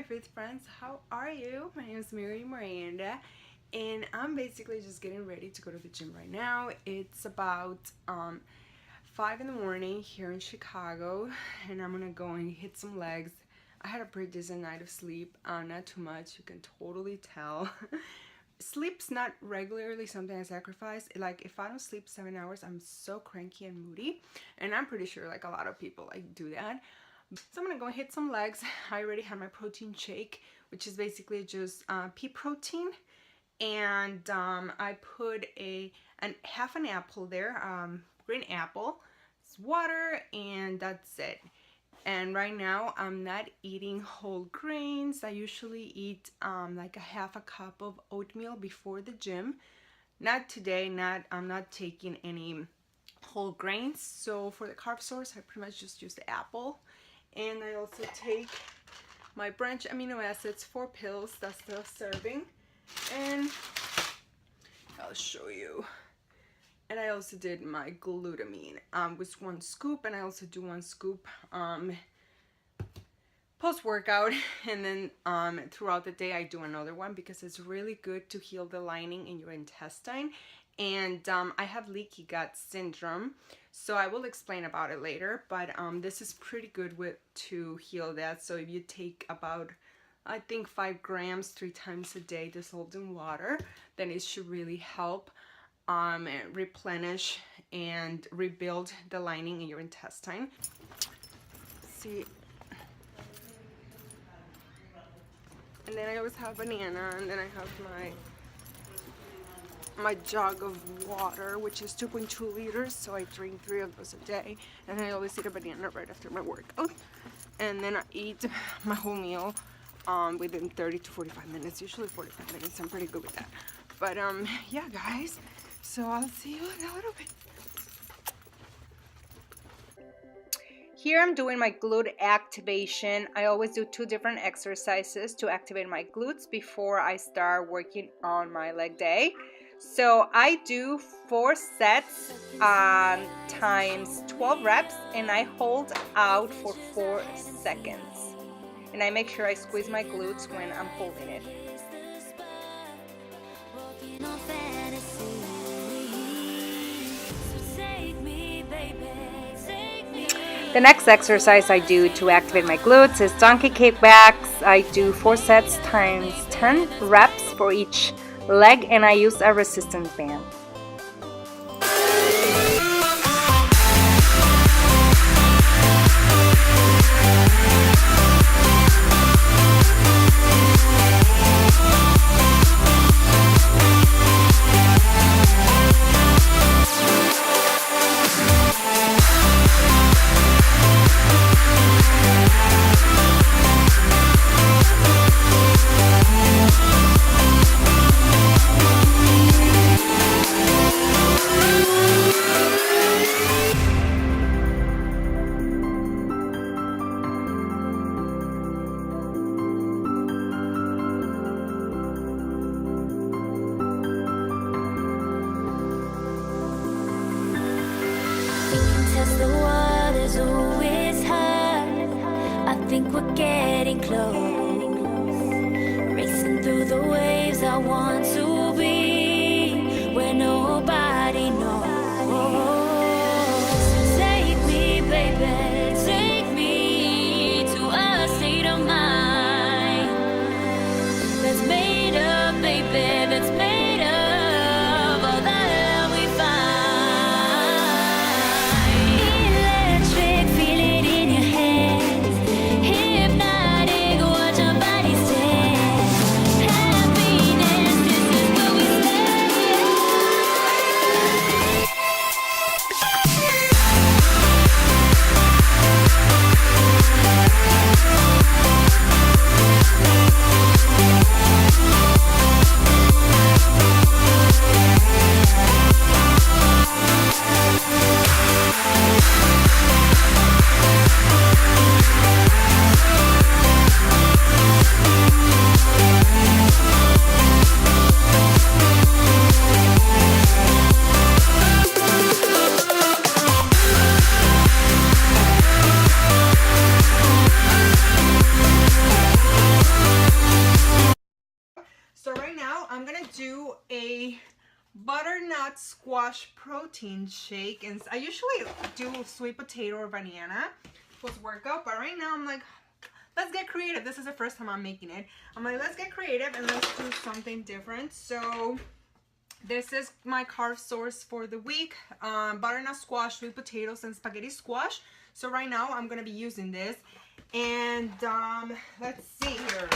FIT friends, how are you? My name is Miranda, and I'm basically just getting ready to go to the gym right now. It's about 5 in the morning here in Chicago, and I'm gonna go and hit some legs. I had a pretty decent night of sleep, not too much, you can totally tell. Sleep's not regularly something I sacrifice. Like, if I don't sleep 7 hours, I'm so cranky and moody, and I'm pretty sure like a lot of people like do that. So I'm gonna go and hit some legs. I already have my protein shake, which is basically just pea protein, and I put half an apple there, green apple, it's water, and that's it. And right now I'm not eating whole grains. I usually eat like a half a cup of oatmeal before the gym. Not today. I'm not taking any whole grains. So for the carb source, I pretty much just use the apple. And I also take my branch amino acids, 4 pills, that's the serving, and I'll show you. And I also did my glutamine with 1 scoop, and I also do 1 scoop post-workout, and then throughout the day I do another one because it's really good to heal the lining in your intestine. And I have leaky gut syndrome, so I will explain about it later, but this is pretty good to heal that. So if you take about, I think, 5 grams 3 times a day dissolved in water, then it should really help replenish and rebuild the lining in your intestine. See, and then I always have banana, and then I have my jug of water, which is 2.2 liters, so I drink 3 of those a day, and I always eat a banana right after my workout, and then I eat my whole meal within 30 to 45 minutes, usually 45 minutes. I'm pretty good with that. But yeah guys, so I'll see you in a little bit. Here I'm doing my glute activation. I always do 2 different exercises to activate my glutes before I start working on my leg day. So I do 4 sets times 12 reps, and I hold out for 4 seconds. And I make sure I squeeze my glutes when I'm holding it. The next exercise I do to activate my glutes is donkey kickbacks. I do 4 sets times 10 reps for each leg, and I use a resistance band. The water's always high. I think we're getting close. Racing through the waves, I want to be where nobody knows. Take me, baby, take me to a state of mind that's made up, baby, that's made of all that we find. Hypnotic, watch our bodies dance. Happiness is butternut squash protein shake, and I usually do sweet potato or banana post-workout, but right now I'm like, let's get creative. This is the first time I'm making it. I'm like, let's get creative and let's do something different. So this is my carb source for the week, butternut squash, sweet potatoes, and spaghetti squash. So right now I'm gonna be using this, and let's see here.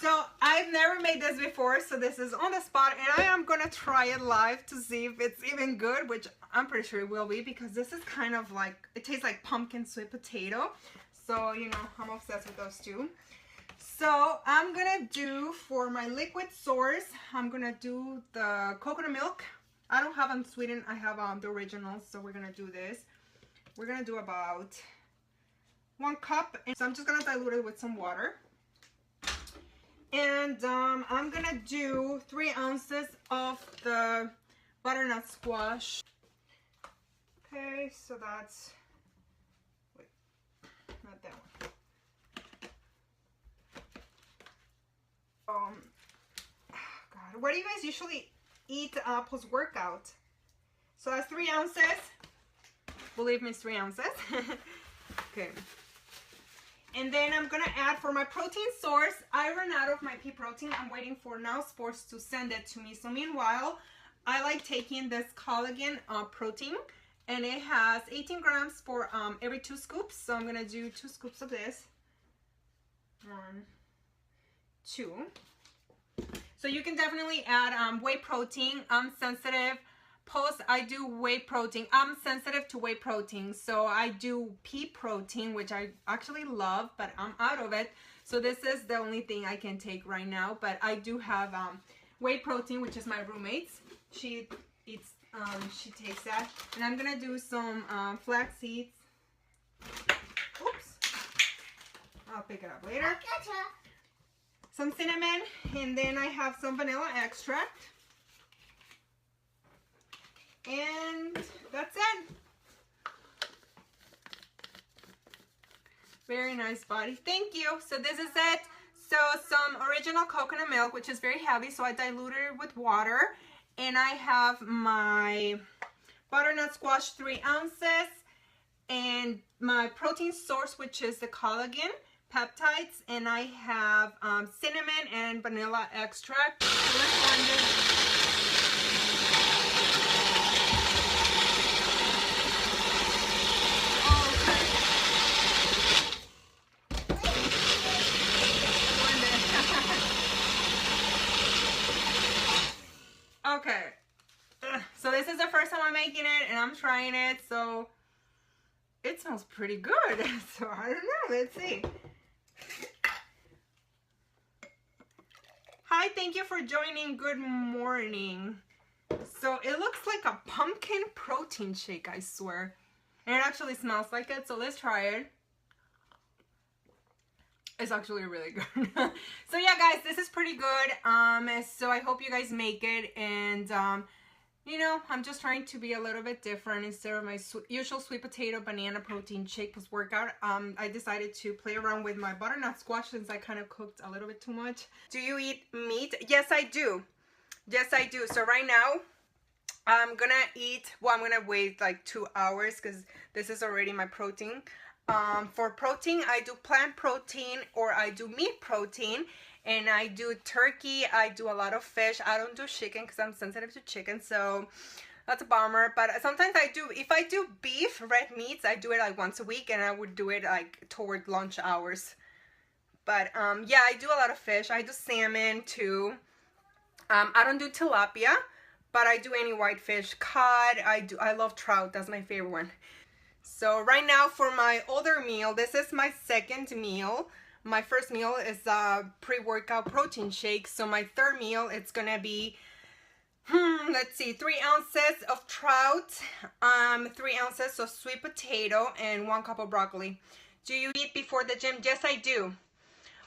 So I've never made this before, so this is on the spot, and I am gonna try it live to see if it's even good, which I'm pretty sure it will be, because this is kind of like, it tastes like pumpkin sweet potato. So, you know, I'm obsessed with those two. So I'm gonna do, for my liquid source, I'm gonna do the coconut milk. I don't have unsweetened, I have the original, so we're gonna do this. We're gonna do about 1 cup, and so I'm just gonna dilute it with some water. And I'm gonna do 3 ounces of the butternut squash. Okay, so that's, wait, not that one. God, what do you guys usually eat post-workout? So that's 3 ounces. Believe me, it's 3 ounces. Okay. And then I'm gonna add, for my protein source, I ran out of my pea protein. I'm waiting for Now Sports to send it to me. So meanwhile, I like taking this collagen protein, and it has 18 grams for every 2 scoops. So I'm gonna do 2 scoops of this. 1, 2. So you can definitely add whey protein. I'm sensitive. I do whey protein. I'm sensitive to whey protein, so I do pea protein, which I actually love, but I'm out of it. So this is the only thing I can take right now. But I do have whey protein, which is my roommate's. She eats, she takes that, and I'm gonna do some flax seeds. Oops, I'll pick it up later. Some cinnamon, and then I have some vanilla extract. And that's it. Very nice, buddy. Thank you. So this is it. So some original coconut milk, which is very heavy, so I diluted it with water. And I have my butternut squash, 3 ounces, and my protein source, which is the collagen peptides, and I have cinnamon and vanilla extract. So let's blend it. Okay, so this is the first time I'm making it, and I'm trying it, so it smells pretty good. So I don't know, let's see. Hi, thank you for joining. Good morning. So it looks like a pumpkin protein shake, I swear. And it actually smells like it, so let's try it. It's actually really good. So yeah, guys, this is pretty good. So I hope you guys make it, and you know, I'm just trying to be a little bit different. Instead of my usual sweet potato banana protein shake post workout, I decided to play around with my butternut squash, since I kind of cooked a little bit too much. Do you eat meat? Yes, I do. Yes, I do. So right now, I'm gonna eat, well, I'm gonna wait like 2 hours, because this is already my protein. For protein, I do plant protein, or I do meat protein, and I do turkey. I do a lot of fish. I don't do chicken because I'm sensitive to chicken, so that's a bummer. But sometimes I do, if I do beef, red meats, I do it like once a week, and I would do it like toward lunch hours. But yeah, I do a lot of fish. I do salmon too. I don't do tilapia, but I do any whitefish. Cod, I love trout. That's my favorite one. So right now, for my other meal, this is my second meal. My first meal is a pre-workout protein shake. So my third meal, it's gonna be, let's see, 3 ounces of trout, 3 ounces of sweet potato, and 1 cup of broccoli. Do you eat before the gym? Yes, I do.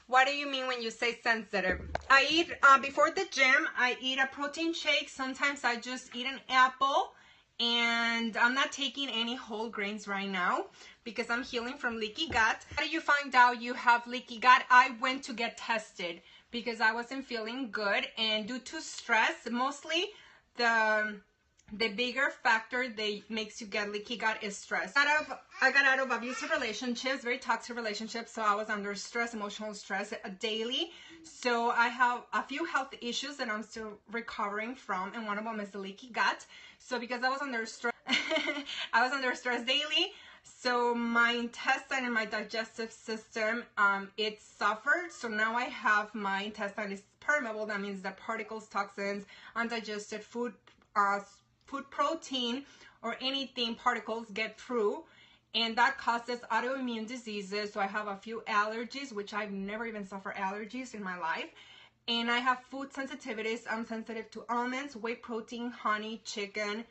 What do you mean when you say sensitive? I eat, before the gym, I eat a protein shake. Sometimes I just eat an apple. And I'm not taking any whole grains right now because I'm healing from leaky gut. How do you find out you have leaky gut? I went to get tested because I wasn't feeling good, and due to stress, mostly the bigger factor that makes you get leaky gut is stress. I got out of abusive relationships, very toxic relationships, so I was under stress, emotional stress daily. So I have a few health issues that I'm still recovering from, and one of them is the leaky gut. So because I was under stress, I was under stress daily, so my intestine and my digestive system, it suffered. So now I have my intestine is permeable. That means that particles, toxins, undigested food, food protein, or anything, particles get through, and that causes autoimmune diseases. So I have a few allergies, which I've never even suffered allergies in my life. And I have food sensitivities. I'm sensitive to almonds, whey protein, honey, chicken,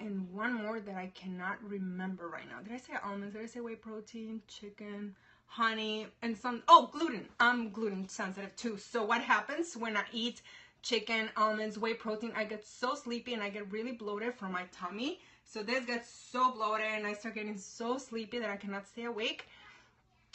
and one more that I cannot remember right now. Did I say almonds? Did I say whey protein, chicken, honey, and some, oh, gluten. I'm gluten sensitive too. So what happens when I eat chicken, almonds, whey protein, I get so sleepy and I get really bloated from my tummy. So this gets so bloated and I start getting so sleepy that I cannot stay awake.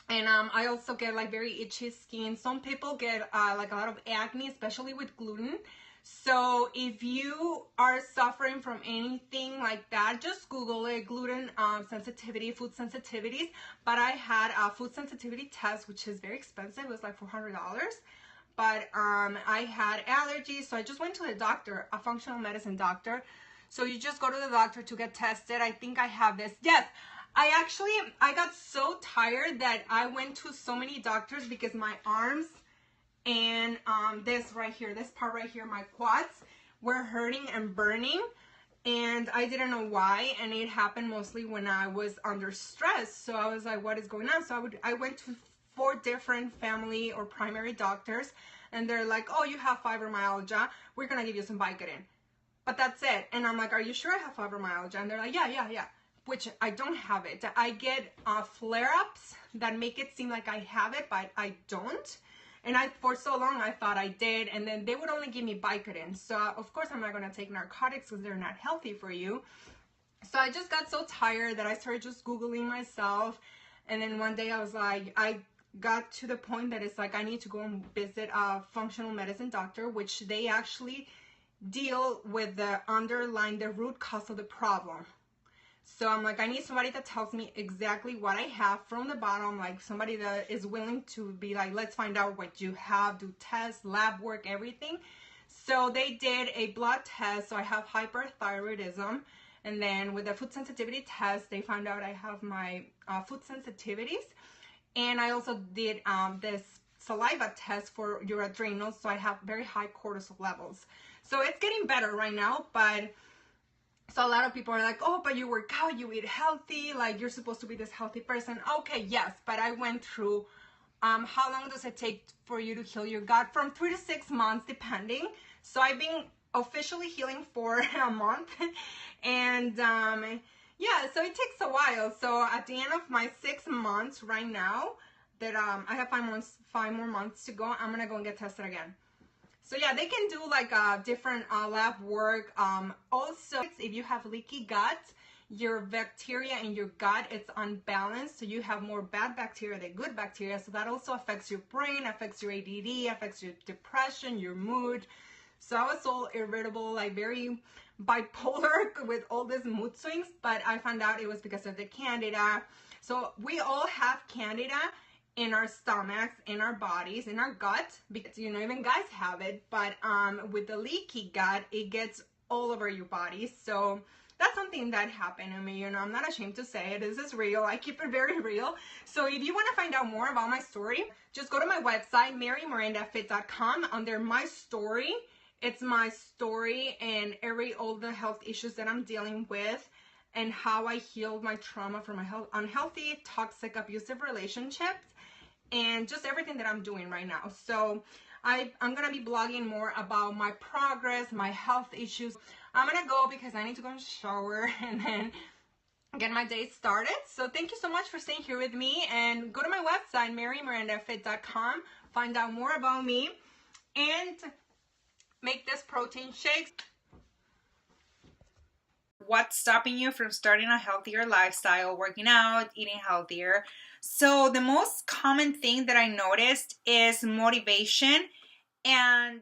And I also get like very itchy skin. Some people get like a lot of acne, especially with gluten. So if you are suffering from anything like that, just Google it, gluten sensitivity, food sensitivities. But I had a food sensitivity test, which is very expensive. It was like $400. But I had allergies, so I just went to the doctor, a functional medicine doctor. So you just go to the doctor to get tested. I think I have this. Yes, I got so tired that I went to so many doctors because my arms and this right here, this part right here, my quads were hurting and burning. And I didn't know why, and it happened mostly when I was under stress. So I was like, what is going on? So I went to 4 different family or primary doctors, and they're like, oh, you have fibromyalgia, we're gonna give you some Vicodin, but that's it. And I'm like, are you sure I have fibromyalgia? And they're like, yeah, which I don't have it. I get flare-ups that make it seem like I have it, but I don't. And for so long I thought I did, and then they would only give me Vicodin. So of course I'm not gonna take narcotics because they're not healthy for you. So I just got so tired that I started just Googling myself. And then one day I was like, I got to the point that it's like I need to go and visit a functional medicine doctor, which they actually deal with the root cause of the problem. So I'm like, I need somebody that tells me exactly what I have from the bottom, like somebody that is willing to be like, let's find out what you have, do tests, lab work, everything. So they did a blood test. So I have hyperthyroidism. And then with the food sensitivity test, they found out I have my food sensitivities. And I also did this saliva test for your adrenals, so I have very high cortisol levels. So it's getting better right now, but so a lot of people are like, oh, but you work out, you eat healthy, like you're supposed to be this healthy person. Okay, yes, but I went through, how long does it take for you to heal your gut? From 3 to 6 months, depending. So I've been officially healing for a month. And yeah, so it takes a while. So at the end of my 6 months right now, that I have 5 more months to go, I'm gonna go and get tested again. So yeah, they can do like different lab work. Also, if you have leaky gut, your bacteria in your gut, it's unbalanced. So you have more bad bacteria than good bacteria. So that also affects your brain, affects your ADD, affects your depression, your mood. So I was so irritable, like very bipolar with all these mood swings, but I found out it was because of the candida. So we all have candida in our stomachs, in our bodies, in our gut, because you know, even guys have it, but with the leaky gut, it gets all over your body. So that's something that happened to me, you know, I'm not ashamed to say it. This is real. I keep it very real. So if you want to find out more about my story, just go to my website, MaryMirandaFIT.com. Under my story, it's my story and all the health issues that I'm dealing with and how I healed my trauma from my unhealthy, toxic, abusive relationships and just everything that I'm doing right now. So I'm going to be blogging more about my progress, my health issues. I'm going to go because I need to go and shower and then get my day started. So thank you so much for staying here with me, and go to my website, MaryMirandaFIT.com, find out more about me and make this protein shake. What's stopping you from starting a healthier lifestyle, working out, eating healthier? So the most common thing that I noticed is motivation, and